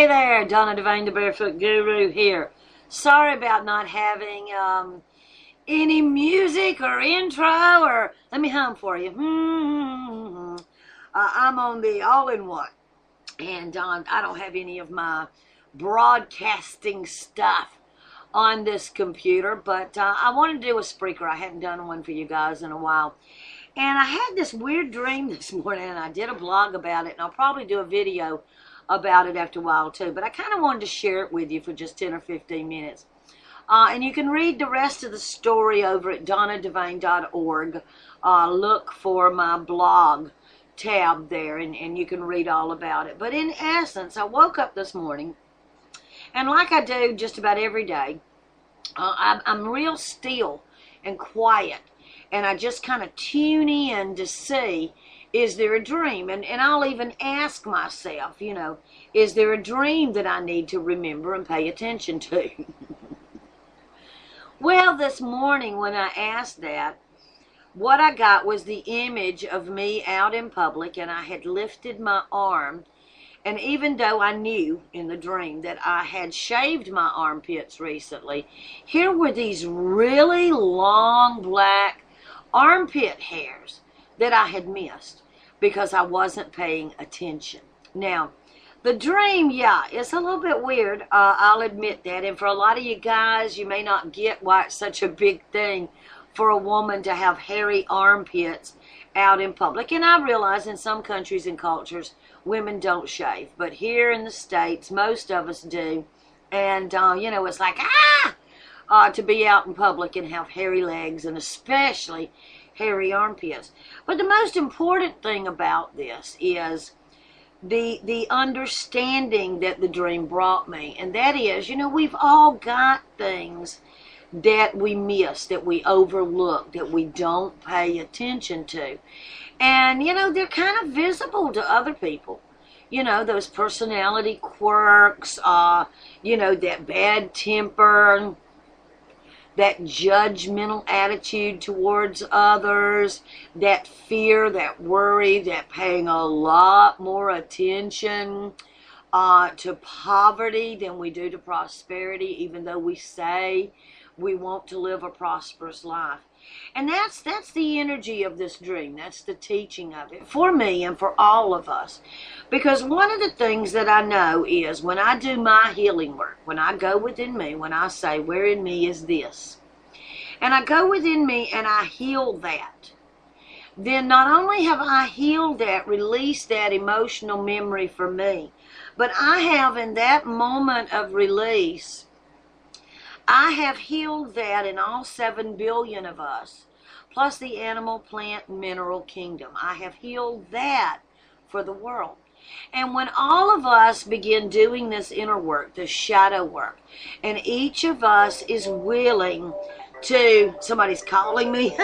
there, Donna Devane, the Barefoot Guru here. Sorry about not having any music or intro, or let me hum for you. I'm on the all-in-one, and I don't have any of my broadcasting stuff on this computer, but I wanted to do a Spreaker. I hadn't done one for you guys in a while. And I had this weird dream this morning, and I did a blog about it, and I'll probably do a video about it after a while too. But I kind of wanted to share it with you for just 10 or 15 minutes. And you can read the rest of the story over at donnadevane.org. Look for my blog tab there, and you can read all about it. But in essence, I woke up this morning, and like I do just about every day, I'm real still and quiet. And I just kind of tune in to see, is there a dream? And I'll even ask myself, you know, is there a dream that I need to remember and pay attention to? Well, this morning when I asked that, what I got was the image of me out in public, and I had lifted my arm. And even though I knew in the dream that I had shaved my armpits recently, here were these really long black armpit hairs that I had missed because I wasn't paying attention. Now, the dream, yeah, it's a little bit weird. I'll admit that. And for a lot of you guys, you may not get why it's such a big thing for a woman to have hairy armpits out in public. And I realize in some countries and cultures, women don't shave. But here in the States, most of us do. And, you know, it's like, to be out in public and have hairy legs, and especially hairy armpits. But the most important thing about this is the understanding that the dream brought me. And that is, you know, we've all got things that we miss, that we overlook, that we don't pay attention to. And, you know, they're kind of visible to other people. You know, those personality quirks, you know, that bad temper, that judgmental attitude towards others, that fear, that worry, that paying a lot more attention to poverty than we do to prosperity, even though we say we want to live a prosperous life. And that's the energy of this dream. That's the teaching of it for me and for all of us. Because one of the things that I know is when I do my healing work, when I go within me, when I say, where in me is this? And I go within me and I heal that. Then not only have I healed that, released that emotional memory for me, but I have in that moment of release, I have healed that in all 7 billion of us, plus the animal, plant, mineral kingdom. I have healed that for the world. And when all of us begin doing this inner work, this shadow work, and each of us is willing to, somebody's calling me.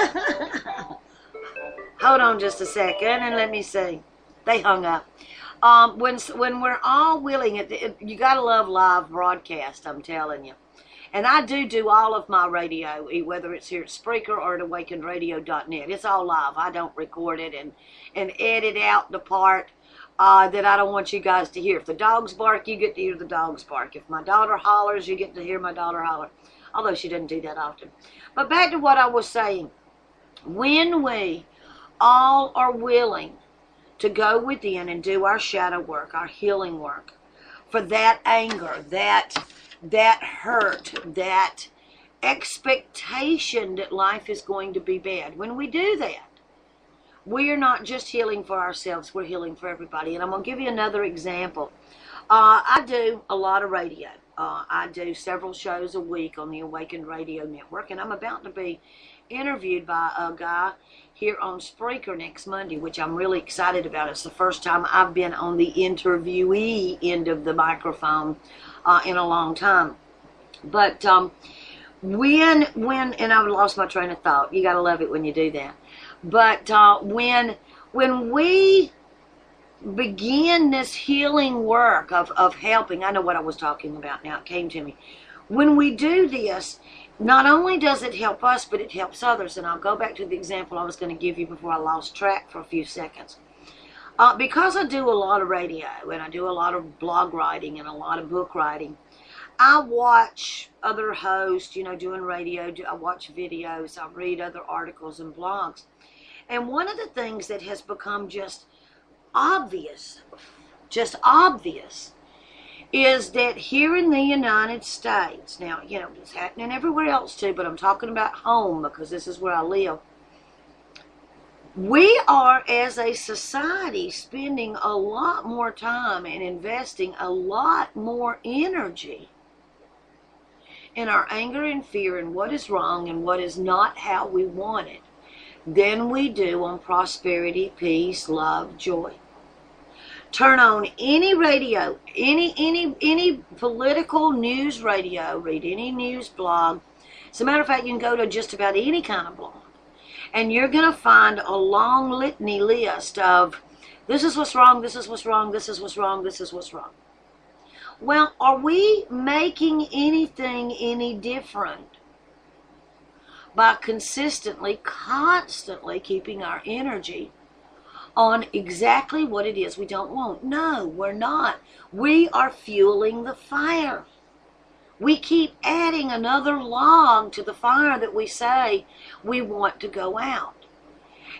Hold on just a second and let me see. They hung up. When we're all willing, you got to love live broadcast, I'm telling you. And I do all of my radio, whether it's here at Spreaker or at awakenedradio.net. It's all live. I don't record it and edit out the part that I don't want you guys to hear. If the dogs bark, you get to hear the dogs bark. If my daughter hollers, you get to hear my daughter holler. Although she doesn't do that often. But back to what I was saying. When we all are willing to go within and do our shadow work, our healing work, for that anger, that hurt, that expectation that life is going to be bad. When we do that, we are not just healing for ourselves, we're healing for everybody. And I'm going to give you another example. I do a lot of radio. I do several shows a week on the Awakened Radio Network, and I'm about to be interviewed by a guy here on Spreaker next Monday, which I'm really excited about. It's the first time I've been on the interviewee end of the microphone in a long time. But when and I've lost my train of thought. You got to love it when you do that. But when we begin this healing work of helping, I know what I was talking about now, it came to me. When we do this, not only does it help us, but it helps others. And I'll go back to the example I was going to give you before I lost track for a few seconds. Because I do a lot of radio and I do a lot of blog writing and a lot of book writing, I watch other hosts, doing radio. I watch videos. I read other articles and blogs. And one of the things that has become just obvious, is that here in the United States, now, it's happening everywhere else too, but I'm talking about home because this is where I live. We are, as a society, spending a lot more time and investing a lot more energy in our anger and fear and what is wrong and what is not how we want it than we do on prosperity, peace, love, joy. Turn on any radio, any political news radio, read any news blog. As a matter of fact, you can go to just about any kind of blog, and you're going to find a long litany list of this is what's wrong, this is what's wrong, this is what's wrong, this is what's wrong. Well, are we making anything any different by consistently, constantly keeping our energy on exactly what it is we don't want? No, we're not. We are fueling the fire. We keep adding another log to the fire that we say we want to go out.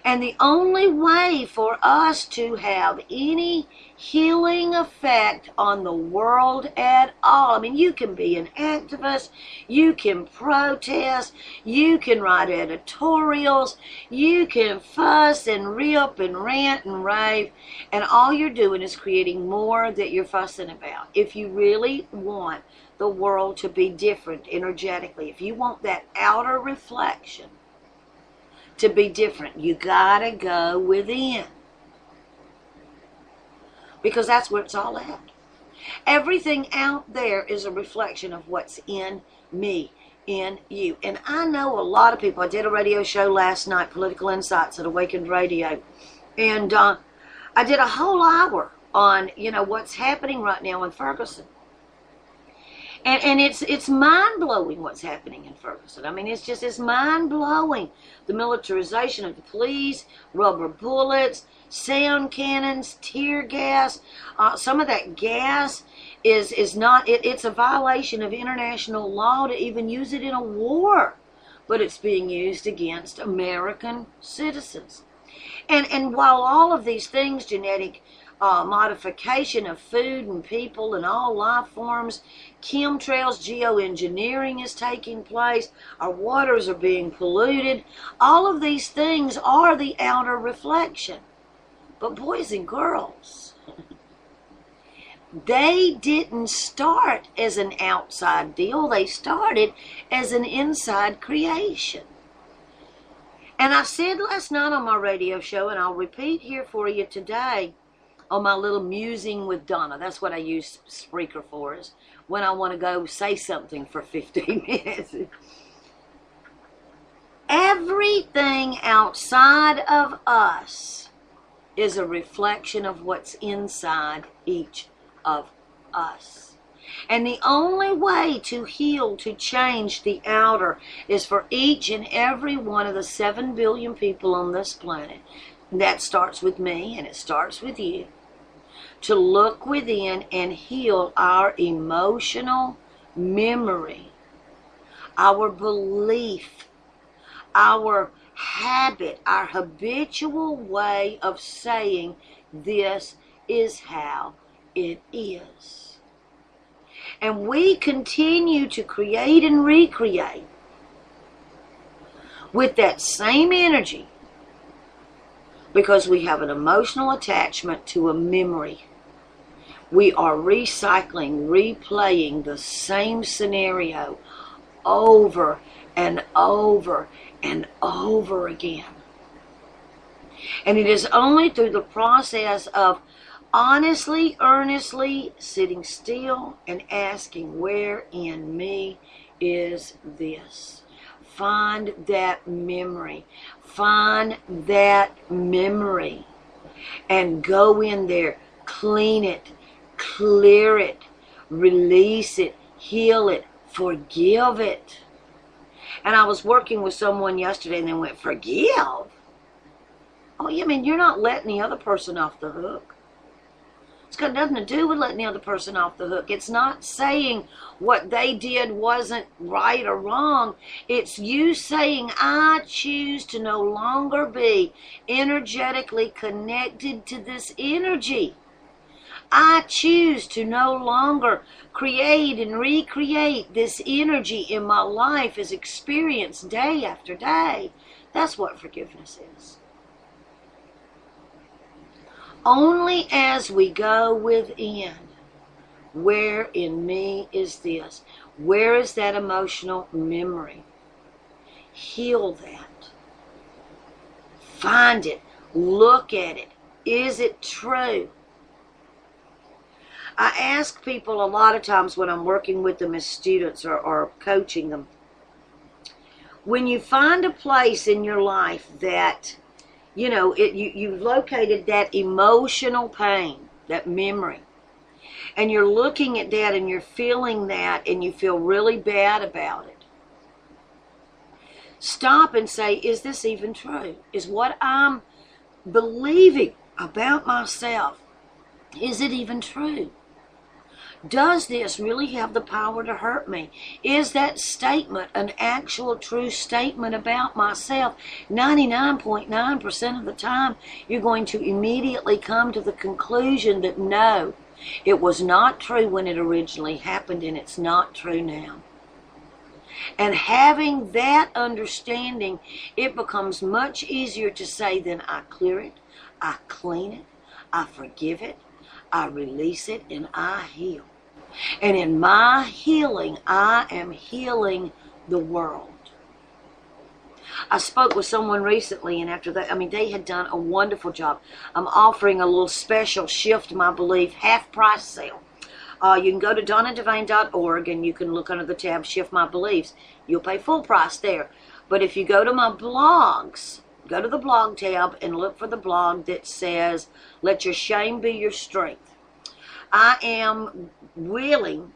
And the only way for us to have any healing effect on the world at all, I mean, you can be an activist, you can protest, you can write editorials, you can fuss and rip and rant and rave, and all you're doing is creating more that you're fussing about. If you really want the world to be different energetically, if you want that outer reflection to be different, you gotta go within, because that's where it's all at. Everything out there is a reflection of what's in me, in you. And I know a lot of people. I did a radio show last night, Political Insights at Awakened Radio, and I did a whole hour on what's happening right now in Ferguson. And it's mind-blowing what's happening in Ferguson. I mean, it's mind-blowing. The militarization of the police, rubber bullets, sound cannons, tear gas. Some of that gas is not, it's a violation of international law to even use it in a war. But it's being used against American citizens. And while all of these things, genetic modification of food and people and all life forms, chemtrails, geoengineering is taking place, our waters are being polluted, all of these things are the outer reflection. But boys and girls, they didn't start as an outside deal, they started as an inside creation. And I said last night on my radio show, and I'll repeat here for you today, on my little musing with Donna. That's what I use Spreaker for, is when I want to go say something for 15 minutes. Everything outside of us is a reflection of what's inside each of us. And the only way to heal, to change the outer, is for each and every one of the 7 billion people on this planet. That starts with me, and it starts with you, to look within and heal our emotional memory, our belief, our habit, our habitual way of saying this is how it is. And we continue to create and recreate with that same energy because we have an emotional attachment to a memory. We are recycling, replaying the same scenario over and over and over again. And it is only through the process of honestly, earnestly sitting still and asking, where in me is this? Find that memory. Find that memory. And go in there, clean it, clear it, release it, heal it, forgive it. And I was working with someone yesterday and they went, forgive? Oh, you mean you're not letting the other person off the hook? It's got nothing to do with letting the other person off the hook. It's not saying what they did wasn't right or wrong. It's you saying, I choose to no longer be energetically connected to this energy. I choose to no longer create and recreate this energy in my life as experienced day after day. That's what forgiveness is. Only as we go within, where in me is this? Where is that emotional memory? Heal that. Find it. Look at it. Is it true? I ask people a lot of times when I'm working with them as students or coaching them, when you find a place in your life that you've located that emotional pain, that memory, and you're looking at that and you're feeling that and you feel really bad about it. Stop and say, is this even true? Is what I'm believing about myself, is it even true? Does this really have the power to hurt me? Is that statement an actual true statement about myself? 99.9% of the time, you're going to immediately come to the conclusion that no, it was not true when it originally happened, and it's not true now. And having that understanding, it becomes much easier to say, then I clear it, I clean it, I forgive it, I release it, and I heal. And in my healing, I am healing the world. I spoke with someone recently, and after that, they had done a wonderful job. I'm offering a little special Shift My Belief half-price sale. You can go to donnadevane.org, and you can look under the tab Shift My Beliefs. You'll pay full price there. But if you go to my blogs, go to the blog tab and look for the blog that says, Let Your Shame Be Your Strength. I am willing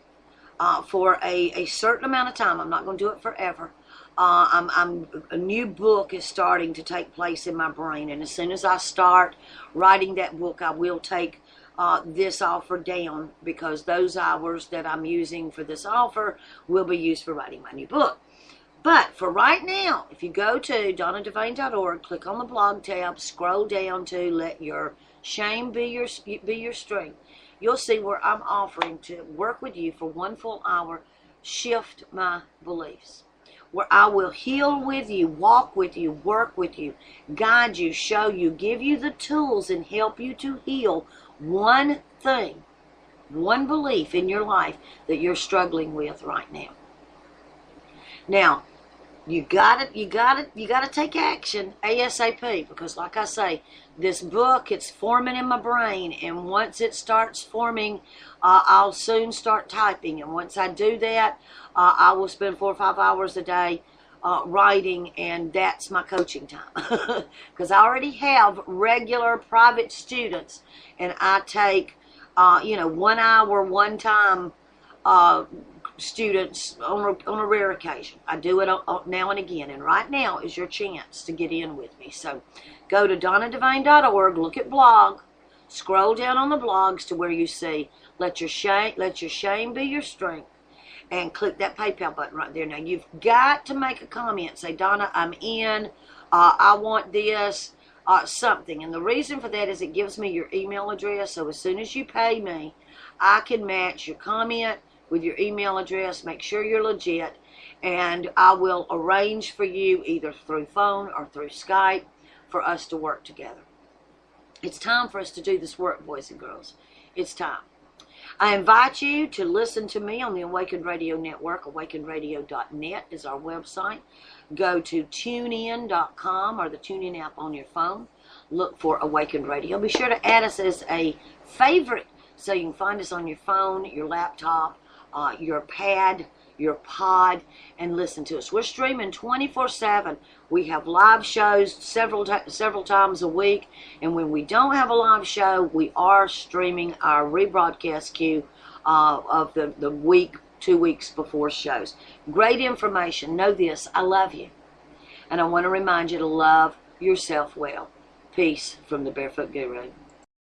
for a certain amount of time. I'm not going to do it forever. A new book is starting to take place in my brain, and as soon as I start writing that book, I will take this offer down, because those hours that I'm using for this offer will be used for writing my new book. But for right now, if you go to donnadevane.org, click on the blog tab, scroll down to Let Your Shame Be Your Strength, you'll see where I'm offering to work with you for 1 full hour, Shift My Beliefs, where I will heal with you, walk with you, work with you, guide you, show you, give you the tools, and help you to heal one thing, one belief in your life that you're struggling with right now. Now, you gotta take action ASAP, because like I say, this book, it's forming in my brain, and once it starts forming, I'll soon start typing, and once I do that, I will spend 4 or 5 hours a day writing, and that's my coaching time, because I already have regular private students, and I take 1 hour, one time students on a rare occasion. I do it now and again, and right now is your chance to get in with me. So go to donnadevane.org, look at blog, scroll down on the blogs to where you see Let Your Shame Be Your Strength, and click that PayPal button right there. Now you've got to make a comment, say, Donna, I'm in, I want this, something. And the reason for that is it gives me your email address, so as soon as you pay me, I can match your comment with your email address, make sure you're legit, and I will arrange for you either through phone or through Skype for us to work together. It's time for us to do this work, boys and girls. It's time. I invite you to listen to me on the Awakened Radio Network. AwakenedRadio.net is our website. Go to tunein.com or the TuneIn app on your phone. Look for Awakened Radio. Be sure to add us as a favorite so you can find us on your phone, your laptop, your pad, your pod, and listen to us. We're streaming 24/7. We have live shows several times a week, and when we don't have a live show, we are streaming our rebroadcast queue of the week, 2 weeks before shows. Great information. Know this, I love you, and I want to remind you to love yourself well. Peace from the Barefoot Guru.